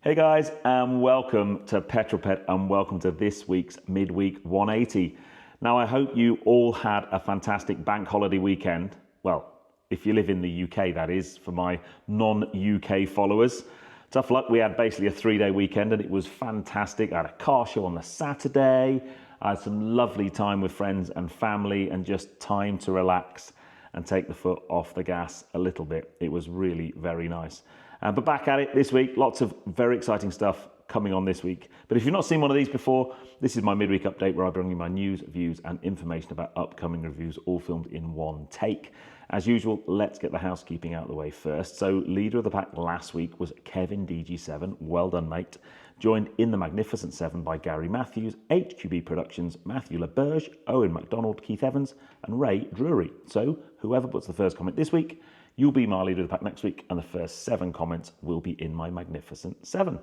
Hey guys, and welcome to Petrol Ped and welcome to this week's Midweek 180. Now, I hope you all had a fantastic bank holiday weekend. Well, if you live in the UK, that is, for my non-UK followers. Tough luck, we had basically a 3-day weekend and it was fantastic. I had a car show on the Saturday. I had some lovely time with friends and family and just time to relax and take the foot off the gas a little bit. It was really very nice. But back at it this week, lots of very exciting stuff coming on this week. But if you've not seen one of these before, this is my midweek update where I bring you my news, views and information about upcoming reviews, all filmed in one take. As usual, let's get the housekeeping out of the way first. So leader of the pack last week was Kevin DG7, well done mate. Joined in the Magnificent 7 by Gary Matthews, HQB Productions, Matthew LaBerge, Owen MacDonald, Keith Evans and Ray Drury. So whoever puts the first comment this week, you'll be my leader of the pack next week, and the first 7 comments will be in my Magnificent 7.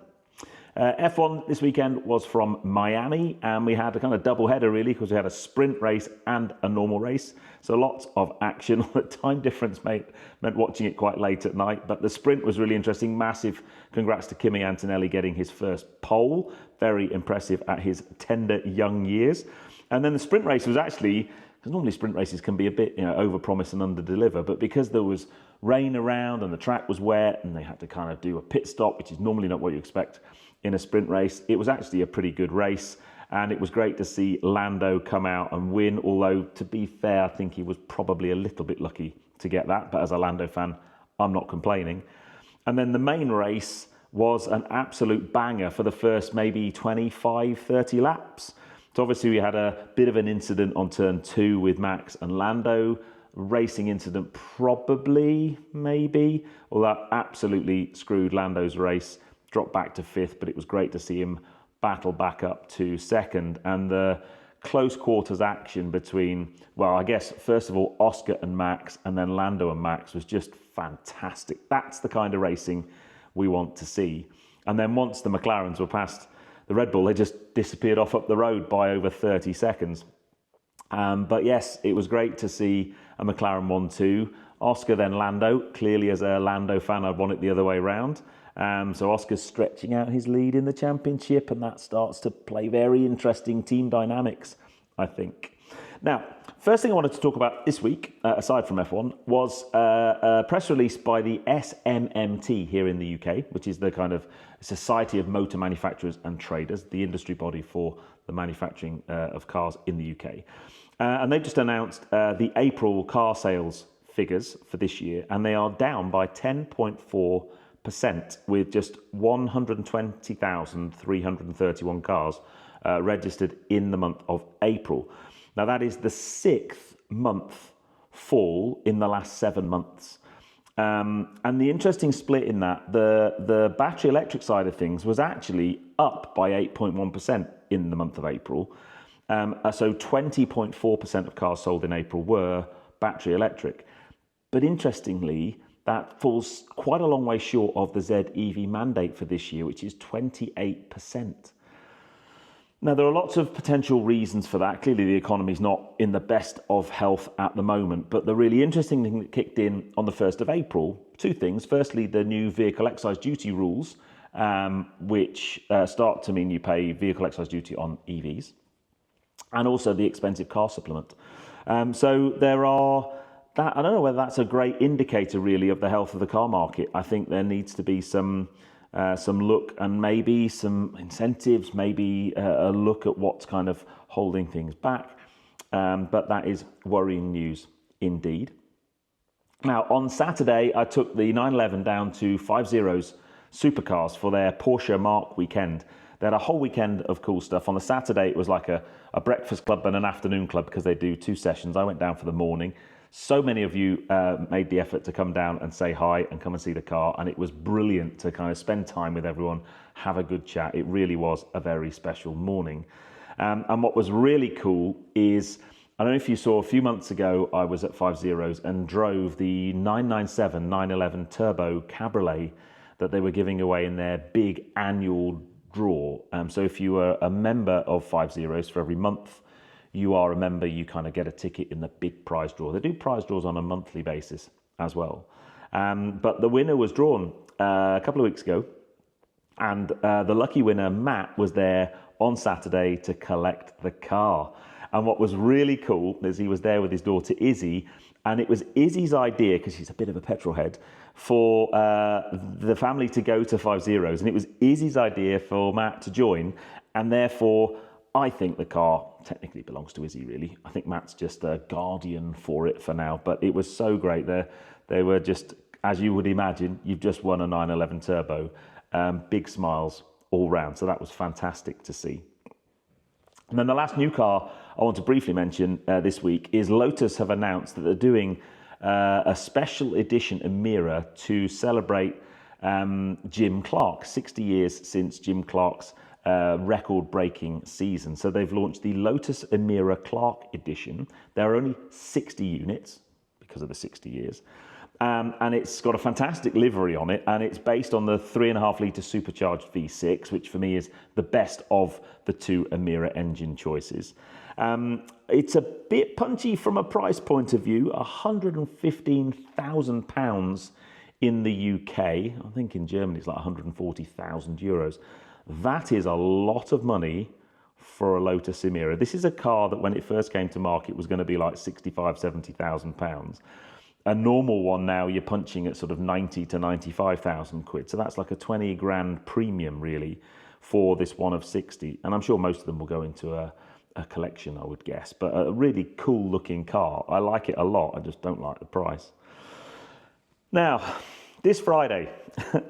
F1 this weekend was from Miami, and we had a kind of double header really, because we had a sprint race and a normal race. So lots of action. The time difference meant watching it quite late at night, but the sprint was really interesting. Massive congrats to Kimi Antonelli getting his first pole. Very impressive at his tender young years. And then the sprint race was actually, because normally sprint races can be a bit, over-promise and under-deliver, but because there was rain around and the track was wet and they had to kind of do a pit stop, which is normally not what you expect in a sprint race, it was actually a pretty good race. And it was great to see Lando come out and win, although to be fair, I think he was probably a little bit lucky to get that. But as a Lando fan, I'm not complaining. And then the main race was an absolute banger for the first maybe 25, 30 laps. So obviously we had a bit of an incident on turn 2 with Max and Lando. Racing incident probably, maybe, or that absolutely screwed Lando's race, dropped back to 5th, but it was great to see him battle back up to 2nd. And the close quarters action between, well, I guess, first of all, Oscar and Max, and then Lando and Max was just fantastic. That's the kind of racing we want to see. And then once the McLarens were past the Red Bull, they just disappeared off up the road by over 30 seconds. But yes, it was great to see a McLaren 1-2. Oscar then Lando. Clearly, as a Lando fan, I'd want it the other way around. So Oscar's stretching out his lead in the championship, and that starts to play very interesting team dynamics, I think. Now, first thing I wanted to talk about this week, aside from F1, was a press release by the SMMT here in the UK, which is the kind of Society of Motor Manufacturers and Traders, the industry body for the manufacturing of cars in the UK. And they've just announced the April car sales figures for this year, and they are down by 10.4%, with just 120,331 cars registered in the month of April. Now, that is the 6th month fall in the last 7 months. And the interesting split in that, the battery electric side of things was actually up by 8.1% in the month of April. So 20.4% of cars sold in April were battery electric. But interestingly, that falls quite a long way short of the ZEV mandate for this year, which is 28%. Now, there are lots of potential reasons for that. Clearly, the economy is not in the best of health at the moment. But the really interesting thing that kicked in on the 1st of April, 2 things. Firstly, the new vehicle excise duty rules, which start to mean you pay vehicle excise duty on EVs, and also the expensive car supplement. So there are that. I don't know whether that's a great indicator really of the health of the car market. I think there needs to be some look and maybe some incentives, maybe a look at what's kind of holding things back. But that is worrying news indeed. Now, on Saturday, I took the 911 down to 50's Supercars for their Porsche Mark weekend. They had a whole weekend of cool stuff. On the Saturday, it was like a breakfast club and an afternoon club because they do 2 sessions. I went down for the morning. So many of you made the effort to come down and say hi and come and see the car. And it was brilliant to kind of spend time with everyone, have a good chat. It really was a very special morning. And what was really cool is, I don't know if you saw a few months ago, I was at 50's and drove the 997 911 Turbo Cabriolet that they were giving away in their big annual draw. So if you are a member of 50's, for every month you are a member, you kind of get a ticket in the big prize draw. They do prize draws on a monthly basis as well. But the winner was drawn a couple of weeks ago, And the lucky winner, Matt, was there on Saturday to collect the car. And what was really cool is he was there with his daughter Izzy, and it was Izzy's idea, because she's a bit of a petrol head, for the family to go to 5 Zeros. And it was Izzy's idea for Matt to join, and therefore I think the car technically belongs to Izzy, really. I think Matt's just a guardian for it for now, but it was so great. They were just, as you would imagine, you've just won a 911 Turbo. Big smiles all round, so that was fantastic to see. And then the last new car I want to briefly mention this week is Lotus have announced that they're doing a special edition Emira to celebrate Jim Clarke, 60 years since Jim Clarke's record-breaking season. So they've launched the Lotus Emira Clarke Edition. There are only 60 units because of the 60 years. And it's got a fantastic livery on it, and it's based on the 3.5-litre Supercharged V6, which for me is the best of the two Emira engine choices. It's a bit punchy from a price point of view, £115,000 in the UK. I think in Germany it's like 140,000 euros. That is a lot of money for a Lotus Emira. This is a car that when it first came to market was going to be like 65,000, 70,000 pounds. A normal one now you're punching at sort of 90 to 95,000 quid. So that's like a 20 grand premium really for this one of 60. And I'm sure most of them will go into a collection, I would guess. But a really cool looking car. I like it a lot. I just don't like the price. Now, this Friday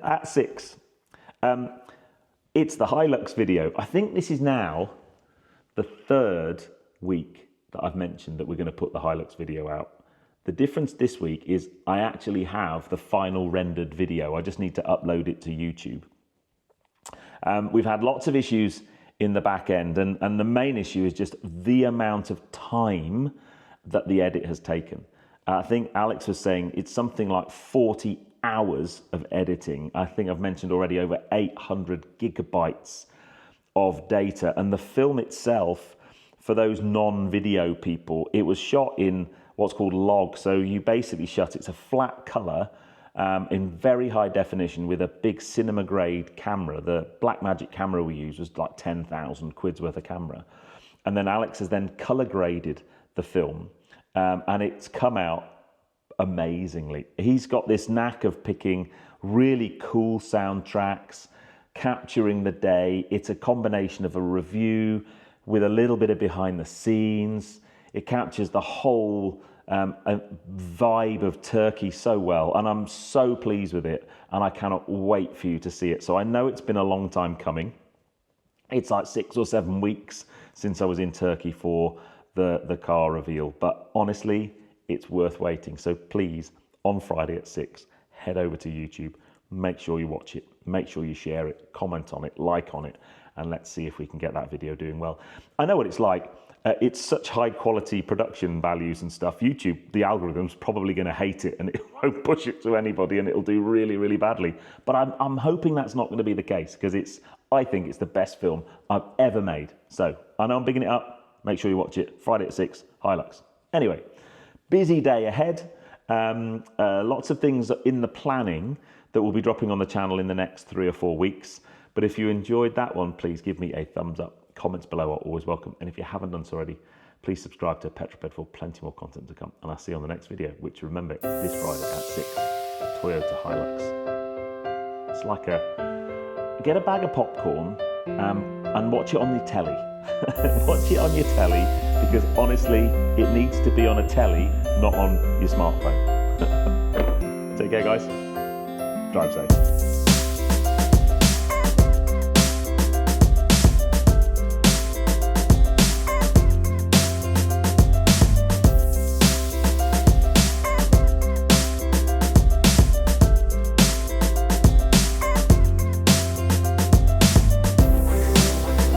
at 6, it's the Hilux video. I think this is now the 3rd week that I've mentioned that we're going to put the Hilux video out. The difference this week is I actually have the final rendered video. I just need to upload it to YouTube. We've had lots of issues in the back end, and the main issue is just the amount of time that the edit has taken. I think Alex was saying it's something like 40 hours of editing. I think I've mentioned already over 800 gigabytes of data, and the film itself, for those non-video people, it was shot in what's called log. So you basically it's a flat color in very high definition with a big cinema grade camera. The Blackmagic camera we used was like 10,000 quid's worth of camera. And then Alex has then color graded the film and it's come out amazingly. He's got this knack of picking really cool soundtracks, capturing the day. It's a combination of a review with a little bit of behind the scenes. It captures the whole vibe of Turkey so well, and I'm so pleased with it, and I cannot wait for you to see it. So I know it's been a long time coming. It's like 6 or 7 weeks since I was in Turkey for the car reveal, but honestly, it's worth waiting. So please, on Friday at 6, head over to YouTube, make sure you watch it, make sure you share it, comment on it, like on it, and let's see if we can get that video doing well. I know what it's like. It's such high quality production values and stuff. YouTube, the algorithm's probably going to hate it and it won't push it to anybody and it'll do really, really badly. But I'm hoping that's not going to be the case, because I think it's the best film I've ever made. So I know I'm bigging it up. Make sure you watch it. Friday at 6, Hilux. Anyway, busy day ahead. Lots of things in the planning that will be dropping on the channel in the next 3 or 4 weeks. But if you enjoyed that one, please give me a thumbs up. Comments below are always welcome. And if you haven't done so already, please subscribe to Petrol Ped for plenty more content to come. And I'll see you on the next video, which, remember, is this Friday at 6, a Toyota Hilux. It's like get a bag of popcorn and watch it on the telly. Watch it on your telly, because honestly, it needs to be on a telly, not on your smartphone. Take care, guys. Drive safe.